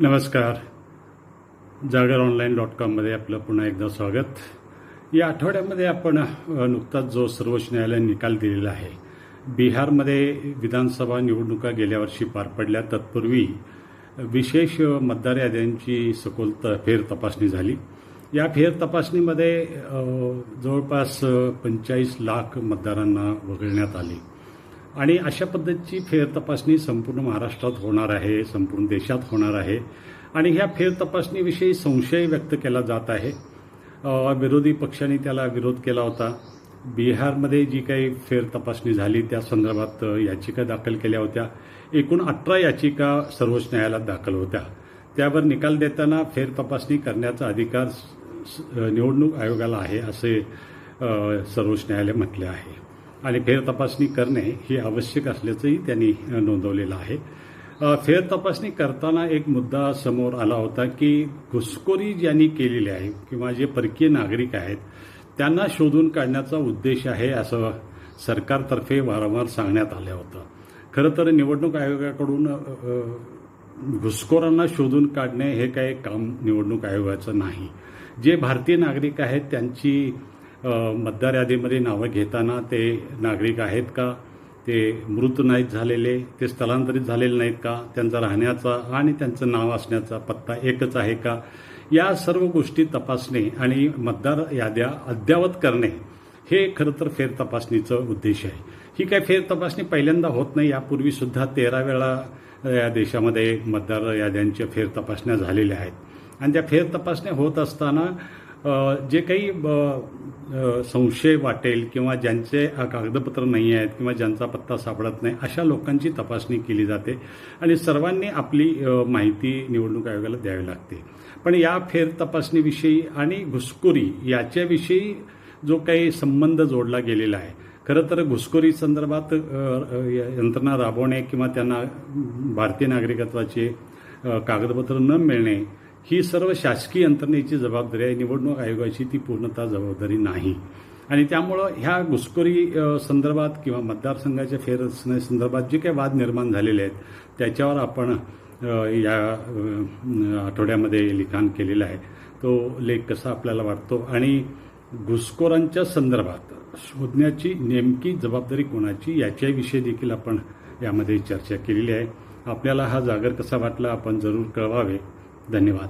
नमस्कार. जागरऑनलाईन.com मध्ये आपलं पुन्हा एकदा स्वागत. या आठवड्यामध्ये आपण नुकताच जो सर्वोच्च न्यायालयाने निकाल दिलेला आहे, बिहारमध्ये विधानसभा निवडणुका गेल्या वर्षी पार पडल्या. तत्पूर्वी विशेष मतदार याद्यांची सखोल फेर तपासणी झाली. या फेर तपासणीमध्ये जवळपास 45 लाख मतदारांना वगळण्यात आले आणि अशा पद्धतीची फेर तपासणी संपूर्ण महाराष्ट्रात होणार आहे, संपूर्ण देशात होणार आहे. आणि ह्या फेर तपासणीविषयी संशय व्यक्त केला जात आहे. विरोधी पक्षांनी त्याला विरोध केला होता. बिहारमध्ये जी काही फेर तपासणी झाली त्या संदर्भात याचिका दाखल केल्या होत्या. एकूण 18 याचिका सर्वोच्च न्यायालयात दाखल होत्या. त्यावर निकाल देताना फेर तपासणी करण्याचा अधिकार निवडणूक आयोगाला आहे असे सर्वोच्च न्यायालय म्हटले आहे आणि फेर तपासणी करणे ही आवश्यक असल्याचंही त्यांनी नोंदवलेलं आहे. फेर तपासणी करताना एक मुद्दा समोर आला होता की घुसखोरी ज्यांनी केलेली आहे किंवा जे परकीय नागरिक आहेत त्यांना शोधून काढण्याचा उद्देश आहे असं सरकारतर्फे वारंवार सांगण्यात आलं होतं. खरं तर निवडणूक आयोगाकडून घुसखोरांना शोधून काढणे हे काही काम निवडणूक आयोगाचं नाही. जे भारतीय नागरिक आहेत त्यांची मतदार यादीमध्ये नावं घेताना ते नागरिक आहेत का, ते मृत नाहीत झालेले, ते स्थलांतरित झालेले नाहीत का, त्यांचा राहण्याचा आणि त्यांचं नाव असण्याचा पत्ता एकच आहे का, या सर्व गोष्टी तपासणे आणि मतदार याद्या अद्ययावत करणे हे खरं तर फेर तपासणीचं उद्देश आहे. ही काय फेर तपासणी पहिल्यांदा होत नाही. यापूर्वी सुद्धा 13 वेळा या देशामध्ये मतदार याद्यांच्या फेर तपासण्या झालेल्या आहेत आणि त्या फेर तपासण्या होत असताना जे काही संशय वाटेल किंवा ज्यांचे कागदपत्र नाही आहेत किंवा ज्यांचा पत्ता सापडत नाही अशा लोकांची तपासणी केली जाते आणि सर्वांनी आपली माहिती निवडणूक आयोगाला द्यावी लागते. पण या फेर तपासणीविषयी आणि घुसखोरी याच्याविषयी जो काही संबंध जोडला गेलेला आहे, खरं तर घुसखोरी संदर्भात यंत्रणा राबवणे किंवा त्यांना भारतीय नागरिकत्वाचे कागदपत्र न मिळणे ही सर्व शासकीय यंत्रणेची जबाबदारी आहे. निवडणूक आयोगाची ती पूर्णतः जबाबदारी नाही आणि त्यामुळं ह्या घुसखोरी संदर्भात किंवा मतदारसंघाच्या फेररचनेसंदर्भात जे काही वाद निर्माण झालेले आहेत त्याच्यावर आपण या आठवड्यामध्ये लिखाण केलेलं आहे. तो लेख कसा आपल्याला वाटतो आणि घुसखोरांच्या संदर्भात शोधण्याची नेमकी जबाबदारी कोणाची याच्याविषयी देखील आपण यामध्ये चर्चा केलेली आहे. आपल्याला हा जागर कसा वाटला आपण जरूर कळवावे. धन्यवाद.